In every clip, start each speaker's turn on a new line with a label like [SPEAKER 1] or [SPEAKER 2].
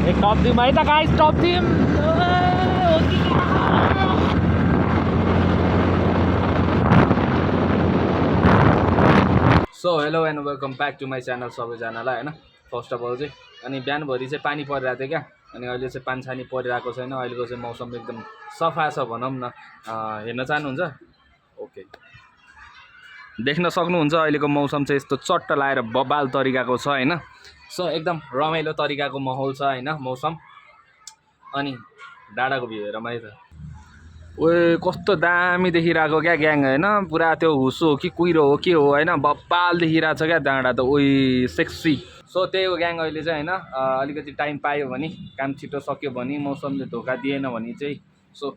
[SPEAKER 1] एक टप दिउँ है त गाइस, टप दिउँ। So hello and welcome back to my channel सबैजनालाई होइन। फर्स्ट अफ अल चाहिँ अनि बिहानभरि चाहिँ पानी परिरहेको थियो क्या, अनि अहिले चाहिँ पानी सानी परिरहेको छैन। अहिलेको चाहिँ मौसम एकदम सफा छ भनौँ न। हेर्न चाहनुहुन्छ? ओके, देख्न सक्नुहुन्छ अहिलेको मौसम चाहिँ यस्तो चट्ट लाएर बबाल तरिकाको छ होइन। सो एकदम रमाइलो तरिकाको माहौल छ होइन मौसम। अनि डाँडाको भ्यू हेर मैले त ओए कस्तो दामी देखिरहेको क्या ग्याङ होइन। पुरा त्यो हुसो हो कि कुहिरो हो के हो होइन, बब्बाल देखिरहेको छ क्या डाँडा त। ओइ सेक्सी। सो त्यही हो ग्याङ। अहिले चाहिँ होइन अलिकति टाइम पायो भने, काम छिटो सक्यो भने, मौसमले धोका दिएन भने चाहिँ सो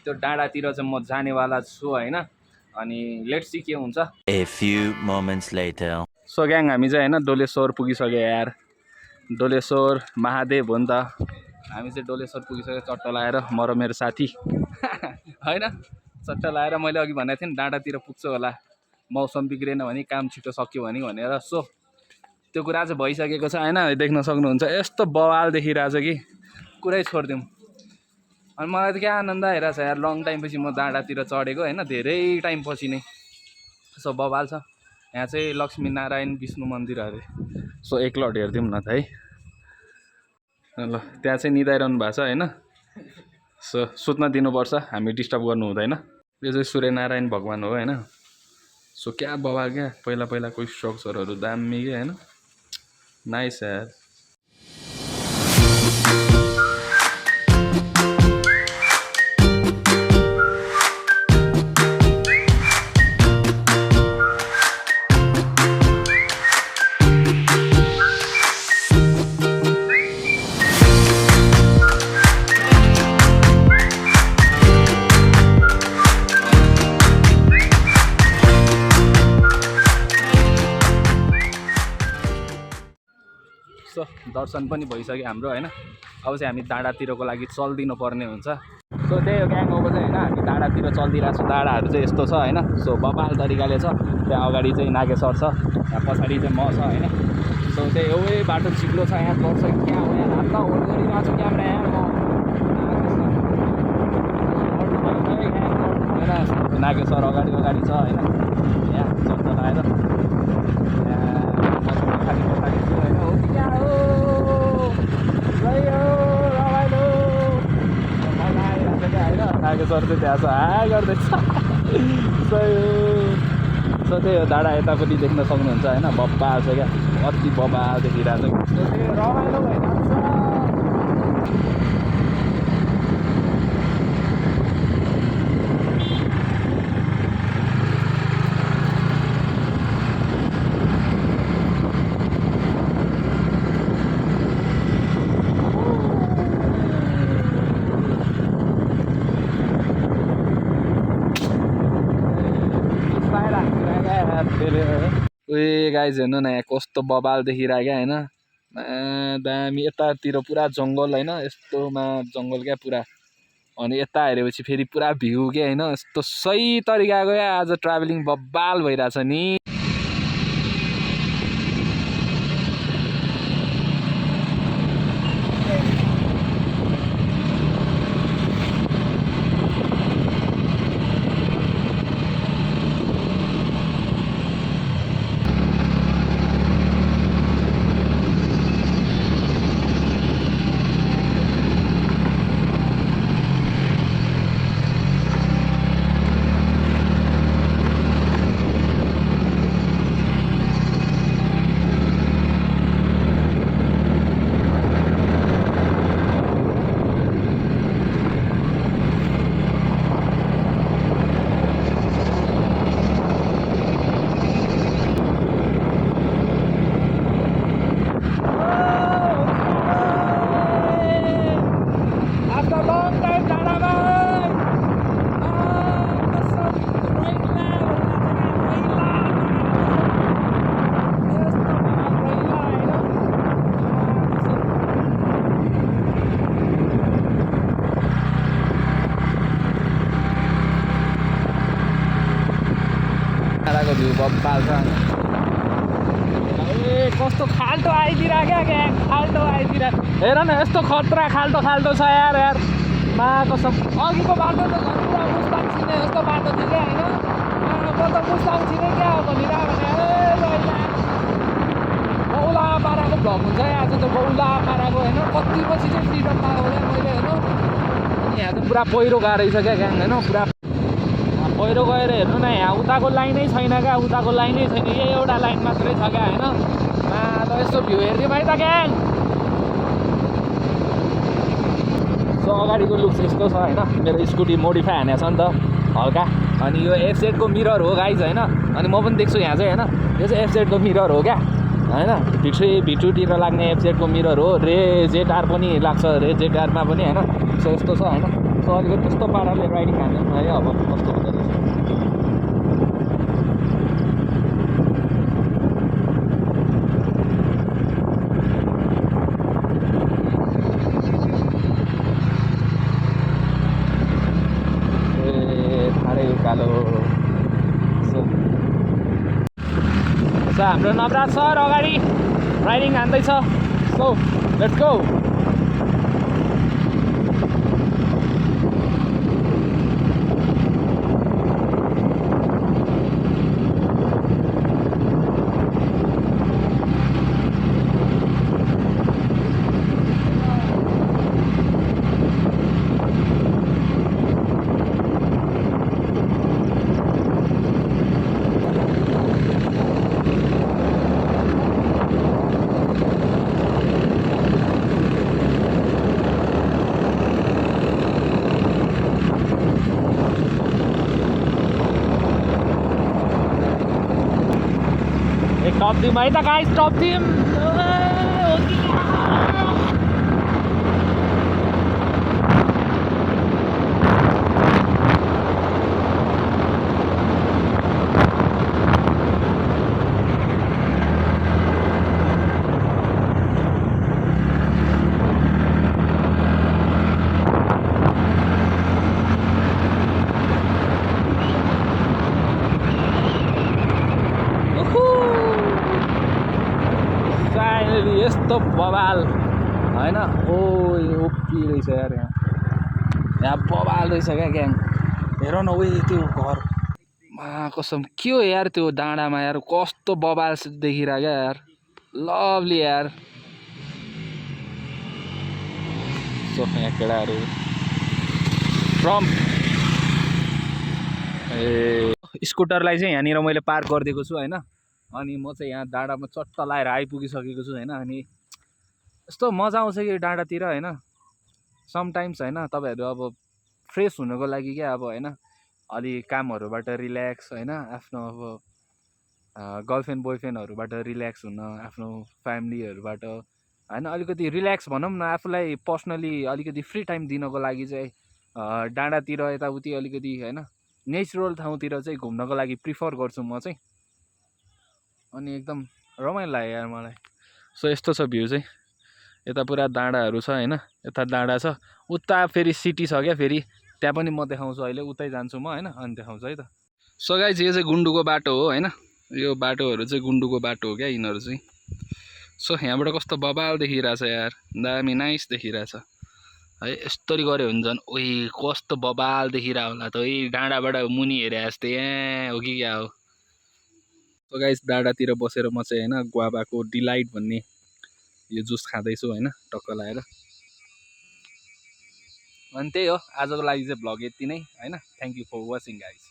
[SPEAKER 1] त्यो डाँडातिर चाहिँ म जानेवाला छु होइन। अनि लेट्स सी के हुन्छ।
[SPEAKER 2] A few moments later.
[SPEAKER 1] So gang हामी चाहिँ होइन डोलेश्वर पुगिसक्यो यार। डोलेश्वर महादेव हो नि त। हामी चाहिँ डोलेश्वर पुगिसक्यो चट्ट लाएर, म र मेरो साथी होइन। चट्ट लाएर मैले अघि भनेको थिएँ नि डाँडातिर पुग्छु होला मौसम बिग्रेन भने, काम छिटो सक्यो भने भनेर। सो त्यो कुरा चाहिँ भइसकेको छ होइन। देख्न सक्नुहुन्छ यस्तो बवाल देखिरहेछ कि कुरै छोडिदिउँ। अनि मलाई त क्या आनन्द आइरहेछ यार, लङ टाइम पछि म डाँडातिर चढेको होइन, धेरै टाइम पछि नै। सो बवाल छ यहाँ चाहिँ। लक्ष्मीनारायण विष्णु मन्दिर अरे। सो एकलट हेरिदिउँ न त है। ल त्यहाँ चाहिँ निदाइरहनु भएको छ होइन। सो सुत्न दिनुपर्छ, हामी डिस्टर्ब गर्नु हुँदैन। यो चाहिँ सूर्यनारायण भगवान् हो होइन। सो क्या बवाल क्या, पहिला पहिलाको स्ट्रक्चरहरू दामी क्या होइन। नाइस यार। सो दर्शन पनि भइसक्यो हाम्रो होइन। अब चाहिँ हामी डाँडातिरको लागि चल्दिनु पर्ने हुन्छ। सो त्यही हो ग्याङ। अब चाहिँ होइन हामी डाँडातिर चलिदिरहेको छौँ। डाँडाहरू चाहिँ यस्तो छ होइन। सो बबाल तरिकाले छ। त्यहाँ अगाडि चाहिँ नागेश्वर छ, त्यहाँ पछाडि चाहिँ म छ होइन। सो त्यही हो, बाटो चिप्लो छ यहाँ। पर्छ क्या हो यहाँ, हात होल्ड गरिरहेको छु क्यामेरा यहाँ म। नागेश्वर अगाडि अगाडि छ होइन। यहाँ चट्ट लगाएर नागेश्वर चाहिँ त्यहाँ छ, हाई गर्दैछ। सो त्यही हो, डाँडा यतापट्टि देख्न सक्नुहुन्छ होइन। बब्बाल छ क्या, अति बब्बाल देखिरहेको छ। रमाइलो भइरहेको छ। उयो गाइज हेर्नु न यहाँ कस्तो बबाल देखिरहेको क्या होइन। दामी। यतातिर पुरा जङ्गल होइन, यस्तोमा जङ्गल क्या पुरा। अनि यता हेरेपछि फेरि पुरा भ्यू क्या होइन। यस्तो सही तरिकाको क्या आज ट्राभलिङ बब्बाल भइरहेछ नि। भ्यू बब्बाल छ। ए कस्तो खाल्टो आइदिरहेको क्या, खाल्टो आइदिरहेको। हेर न यस्तो खतरा खाल्टो खाल्टो छ यार यार मा कसम अघिको बाटो त झन् पुरा मुस्ताङ छिने जस्तो बाटो थियो क्या होइन म त मुस्ताङ छिने क्या हो भनिरहेको भने बौला पाराको भ्लग हुन्छ है आज त बौला पाराको होइन कति पछि चाहिँ फ्रिडम पाएको क्या मैले होइन अनि यहाँ त पुरा पहिरो गएको रहेछ क्या ग्याङ होइन पुरा पहिरो गएर हेर्नु न यहाँ उताको लाइनै छैन क्या उताको लाइनै छैन यही एउटा लाइन मात्रै छ क्या होइन ल यस्तो भ्यू हेरिदिउँ है त ग्याङ सो अगाडिको लुक्स यस्तो छ होइन मेरो स्कुटी मोडिफाई हानेको छ नि त हल्का अनि यो एफजेडको मिरर हो गाइज होइन अनि म पनि देख्छु यहाँ चाहिँ होइन यो चाहिँ एफजेडको मिरर हो क्या होइन भिटुतिर लाग्ने एफजेडको मिरर हो रे जेडआर पनि लाग्छ रे जेडआरमा पनि होइन सो यस्तो छ होइन सो अलिकति त्यस्तो पाराले राइडिङ हान्नु है अब कस्तो हुँदो रहेछ कालो सो हाम्रो नवराज सर अगाडि राइडिङ हान्दैछ so let's go top team है था गाइस टॉप टीम यस्तो बवाल होइन ओ ओपी रहेछ यार यहाँ बवाल रहेछ क्या ग्याङ हेर न उयो त्यो घर मा कसम के हो यार त्यो डाँडामा यार कस्तो बवाल देखिरहेको क्या यार लभली यार सो यहाँ केटाहरू ट्रम्प ए स्कुटरलाई चाहिँ यहाँनिर मैले पार्क गरिदिएको छु होइन अनि म चाहिँ यहाँ डाँडामा चट्ट लाएर आइपुगिसकेको छु होइन अनि यस्तो मजा आउँछ कि डाँडातिर होइन समटाइम्स होइन तपाईँहरू अब फ्रेस हुनुको लागि क्या अब होइन अलि कामहरूबाट रिल्याक्स होइन आफ्नो अब गर्लफ्रेन्ड बोयफ्रेन्डहरूबाट रिल्याक्स हुन आफ्नो फ्यामिलीहरूबाट होइन अलिकति रिल्याक्स भनौँ न आफूलाई पर्सनली अलिकति फ्री टाइम दिनको लागि चाहिँ डाँडातिर यताउति अलिकति होइन नेचुरल ठाउँतिर चाहिँ घुम्नको लागि प्रिफर गर्छु म चाहिँ अनि एकदम रमाइलो लाग्यो यार मलाई सो यस्तो छ भ्यू चाहिँ यता पुरा डाँडाहरू छ होइन यता डाँडा छ उता फेरि सिटी छ क्या फेरि त्यहाँ पनि म देखाउँछु अहिले उतै जान्छु म होइन अनि देखाउँछु है त सो गाइस यो चाहिँ गुन्डुको बाटो हो होइन यो बाटोहरू चाहिँ गुन्डुको बाटो हो क्या यिनीहरू चाहिँ सो यहाँबाट कस्तो बबाल देखिरहेछ यार दामी नाइस देखिरहेछ है यस्तरी गऱ्यो भने झन् ओइ कस्तो बबाल देखिरहेको होला त ओइ डाँडाबाट मुनि हेरे जस्तै यहाँ हो कि क्या हो सो गाइस डाँडातिर बसेर म चाहिँ होइन गुवाबाको डिलाइट भन्ने यो जुस खाँदैछु होइन टक्क लाएर अनि त्यही हो आजको लागि चाहिँ भ्लग यति नै होइन thank you for watching guys